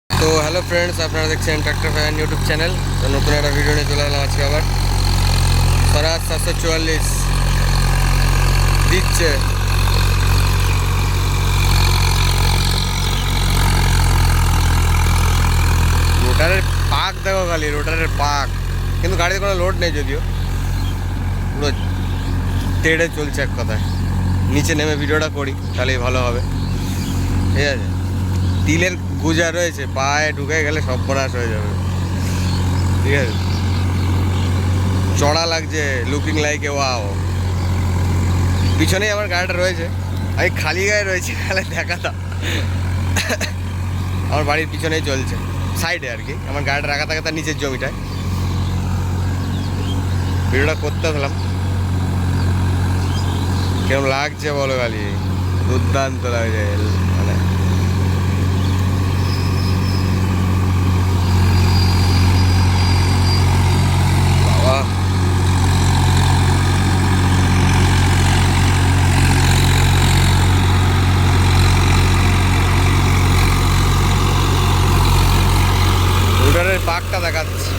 তো hello friends, আপনারা দেখছেন ট্র্যাক্টর ফ্যান ইউটিউব চ্যানেল। তো নতুন একটা ভিডিও নিয়ে চলে এলাম আজকে আবার। স্বরাজ 744 দিচ্ছে। রোটারের পাক দেখো খালি, রোটারের পাক। কিন্তু গাড়িতে কোনো লোড নেই, যদিও পুরো তেড়ে চলছে এক কথায়। নিচে নেমে ভিডিওটা করি তাহলেই ভালো হবে, ঠিক আছে। তিলের গুজা রয়েছে, পায়ে ঢুকে গেলে সব পরাশ হয়ে যাবে, ঠিক আছে। চড়া লাগছে, লুকিং লাইক এ ওয়াও। পিছনেই আমার গাড়িটা রয়েছে, আমি খালি গায়ে রয়েছি, তাহলে দেখাতা। আমার বাড়ির পিছনেই চলছে, সাইডে আর কি। আমার গাড়িটা রাখা থাকে তার নিচের জমিটায়। ভিডিওটা করতে আসলাম, কেমন লাগছে বলো খালি, দুর্দান্ত লাগছে মানে। বাবা, রোটারের পাকটা দেখাচ্ছে।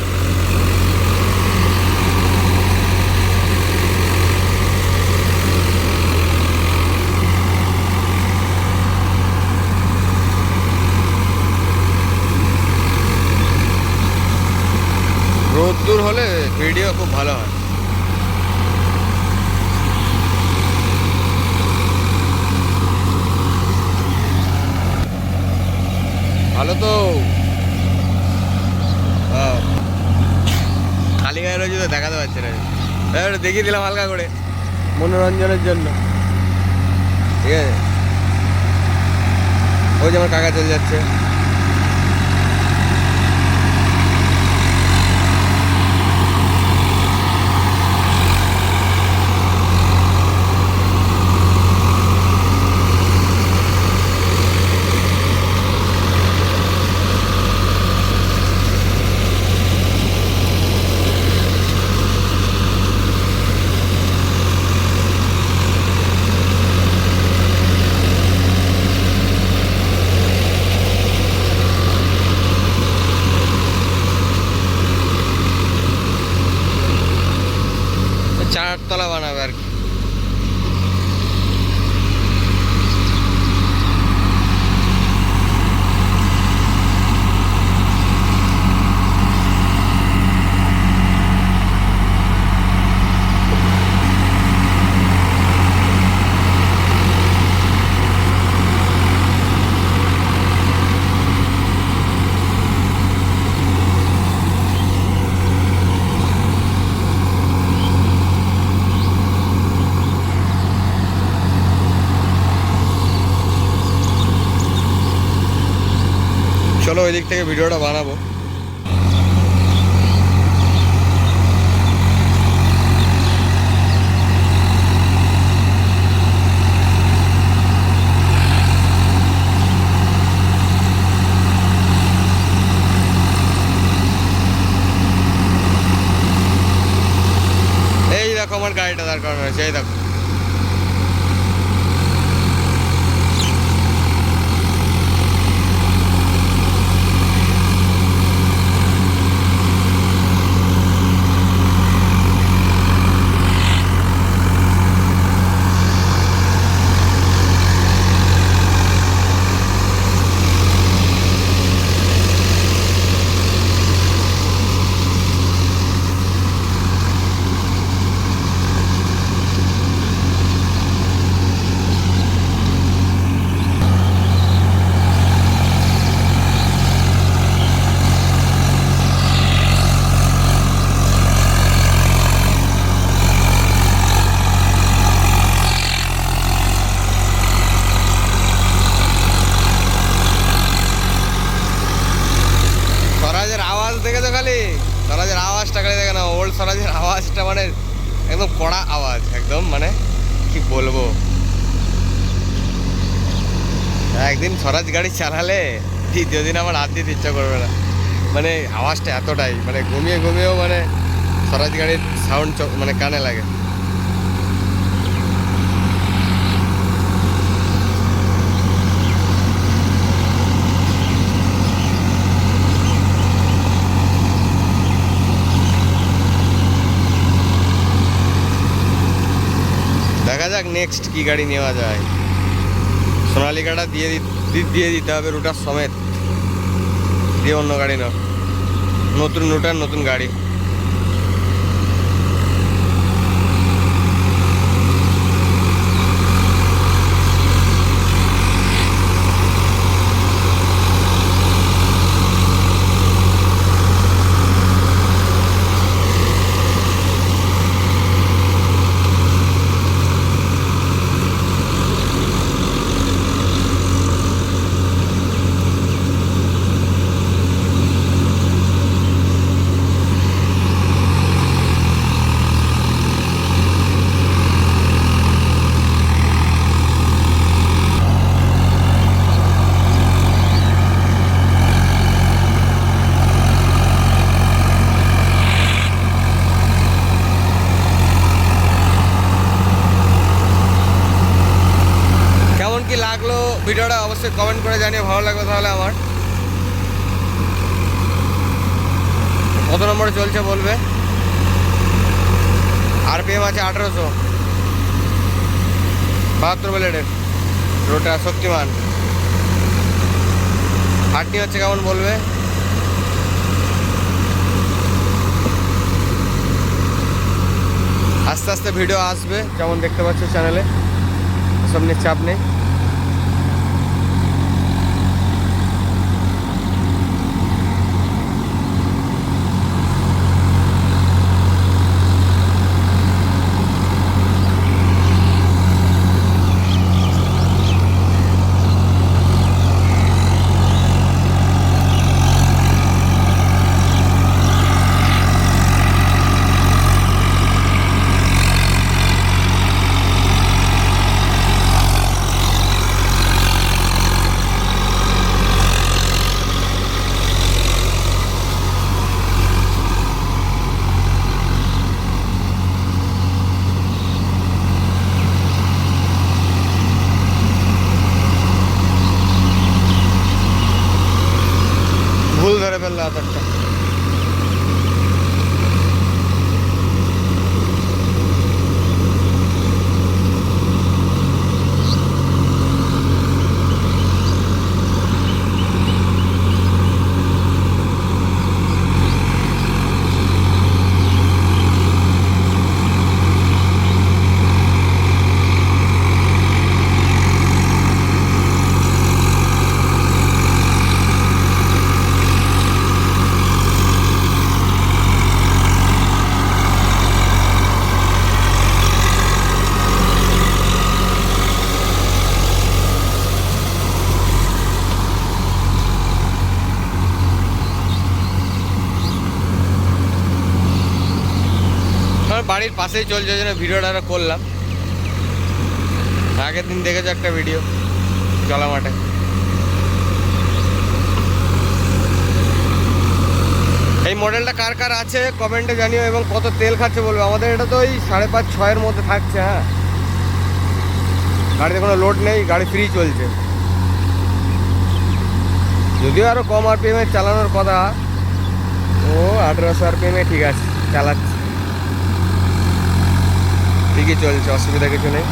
রোদ্দুর হলে ভিডিও খুব ভালো হয়। ভালো তো খালি গায়ে রয়েছে তো দেখাতে পারছে না। এবার দেখিয়ে দিলাম হালকা করে মনোরঞ্জনের জন্য, ঠিক আছে। ওই যে আমার কাকা চলে যাচ্ছে। চারতলা বানাবে আর কি। চলো ওই দিক থেকে ভিডিওটা বানাবো। এই দেখো আমার গাড়িটা দাঁড় করানো হয়েছে, এই দেখো। স্বরাজের আওয়াজ দেখেছো খালি, স্বরাজের আওয়াজটা খালি দেখে না। ওল্ড স্বরাজের আওয়াজটা মানে একদম কড়া আওয়াজ, একদম মানে কি বলবো। একদিন স্বরাজ গাড়ি চালালে দ্বিতীয় দিন আমার হাত দিতে ইচ্ছা করবে না, মানে আওয়াজটা এতটাই, মানে ঘুমিয়ে ঘুমিয়েও মানে স্বরাজ গাড়ির সাউন্ড মানে কানে লাগে। নেক্সট কি গাড়ি নেওয়া যায়। সোনালিকাটা দিয়ে দিতে হবে রুটার সমেত, দিয়ে অন্য গাড়ি নাও, নতুন রুটার নতুন গাড়ি। কি লাগলো ভিডিওটা অবশ্যই কমেন্ট করে জানিয়ে, ভালো লাগবে তাহলে আমার। কত নম্বরে চলছে বলবে। আরপিএম আছে 1800, 72 ব্লেডের রোটার, শক্তিমান। হাঁটনি হচ্ছে কেমন বলবে। আস্তে আস্তে ভিডিও আসবে যেমন দেখতে পাচ্ছ চ্যানেলে, সব নিয়ে চাপ নেই। ভুল ধরে ফেললো আধারটা। বাড়ির পাশেই চলছে, ওই জন্য ভিডিওটা করলাম। আগের দিন দেখেছো একটা ভিডিও জলা মাঠে। এই মডেলটা কার কার আছে কমেন্টে জানিও, এবং কত তেল খাচ্ছে বলবে। আমাদের এটা তো ওই 5.5-6 মধ্যে থাকছে। হ্যাঁ, গাড়িতে কোনো লোড নেই, গাড়ি ফ্রি চলছে। যদিও আরও কম আরপিএমে চালানোর কথা, ও 1800 আরপিএমে ঠিক আছে, চালাচ্ছে ঠিকই চলছে, অসুবিধা কিছু নেই।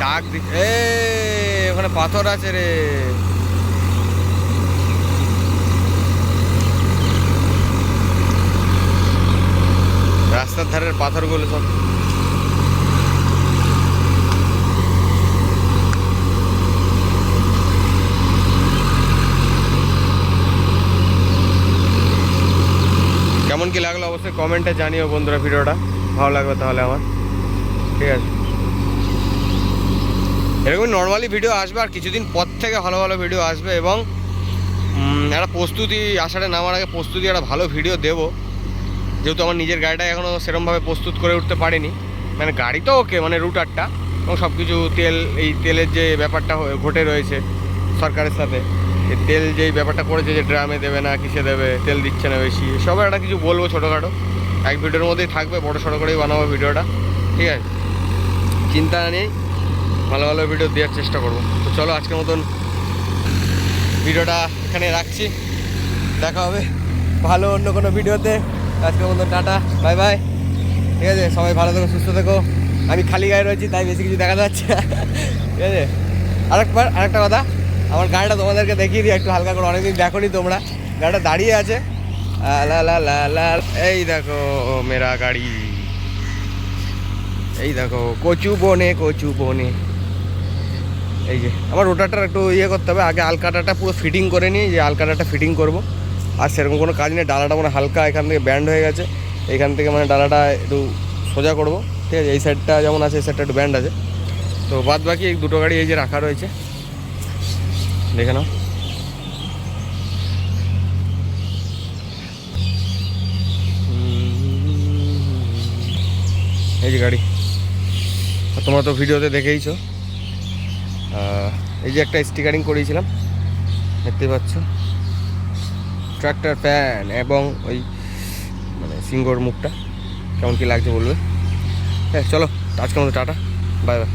ডাক দিচ্ছে, ওখানে পাথর আছে রে। রাস্তার ধারের পাথরগুলো সব। কেমন কি লাগলো অবশ্যই কমেন্টে জানিও বন্ধুরা। ভিডিওটা ভালো লাগবে তাহলে আমার, ঠিক আছে। এরকমই নর্মালি ভিডিও আসবে, আর কিছুদিন পর থেকে ভালো ভালো ভিডিও আসবে। এবং একটা প্রস্তুতি, আষাঢ়ে নামার আগে প্রস্তুতি একটা ভালো ভিডিও দেবো, যেহেতু আমার নিজের গাড়িটা এখনও সেরকমভাবে প্রস্তুত করে উঠতে পারিনি। মানে গাড়ি তো ওকে, মানে রুটারটা এবং সব কিছু তেল, এই তেলের যে ব্যাপারটা ঘটে রয়েছে সরকারের সাথে, এই তেল যেই ব্যাপারটা করেছে যে ড্রামে দেবে না, কিসে দেবে, তেল দিচ্ছে না বেশি, সবার একটা কিছু বলবো ছোটোখাটো, এক ভিডিওর মধ্যেই থাকবে, বড় সড়ো করেই বানাবো ভিডিওটা, ঠিক আছে? চিন্তা নেই, ভালো ভালো ভিডিও দেওয়ার চেষ্টা করবো। তো চলো আজকের মতন ভিডিওটা এখানে রাখছি, দেখা হবে ভালো অন্য কোনো ভিডিওতে। আজকের মতন টাটা, বাই বাই, ঠিক আছে? সবাই ভালো থেকো, সুস্থ থেকো। আমি খালি গায়ে রয়েছি তাই বেশি কিছু দেখা যাচ্ছে না, ঠিক আছে? আরেকটা কথা, আমার গাড়িটা তোমাদেরকে দেখিয়ে দিই একটু হালকা করে, অনেকদিন দেখোনি তোমরা। গাড়িটা দাঁড়িয়ে আছে, লা লা লা লা, এই দেখো মেরা গাড়ি, এই দেখো কচু বনে, কচু বনে। এই যে আমার রোটারটা একটু ইয়ে করতে হবে, আগে আলকাটাটা পুরো ফিটিং করে নিই, যে আলকাটাটা ফিটিং করব। আর সেরকম কোনো কাজ নেই, ডালাটা মানে হালকা এখান থেকে ব্যান্ড হয়ে গেছে, এইখান থেকে মানে ডালাটা একটু সোজা করব, ঠিক আছে? এই সাইডটা যেমন আছে এই সাইডটা একটু ব্যান্ড আছে। তো বাদ বাকি এই দুটো গাড়ি এই যে রাখা রয়েছে, দেখে নাও। এই যে গাড়ি, তোমরা তো ভিডিওতে দেখেইছো। এই যে একটা স্টিকারিং করিয়েছিলাম, দেখতে পাচ্ছ, ট্রাক্টর ফ্যান এবং ওই মানে সিঙ্গোর মুখটা কেমন কী লাগছে বলবে। হ্যাঁ চলো আজকের মতো টাটা, বাই বাই।